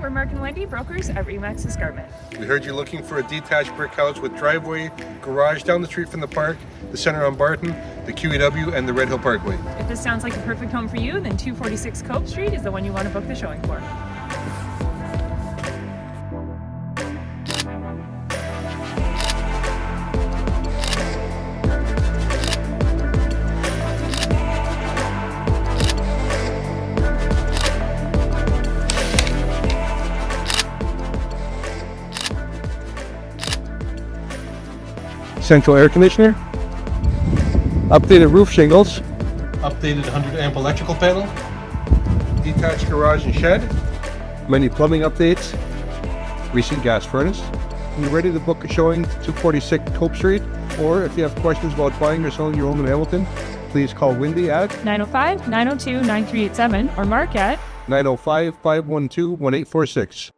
we're Mark and Wendy, brokers at RE/MAX Escarpment. We heard you're looking for a detached brick house with driveway, garage down the street from the park, the center on Barton, the QEW, and the Red Hill Parkway. If this sounds like the perfect home for you, then 246 Cope Street is the one you want to book the showing for. Central air conditioner, updated roof shingles, updated 100 amp electrical panel, detached garage and shed, many plumbing updates, recent gas furnace. And you're ready to book a showing to 246 Cope Street, or if you have questions about buying or selling your home in Hamilton, please call Wendy at 905-902-9387 or Mark at 905-512-1846.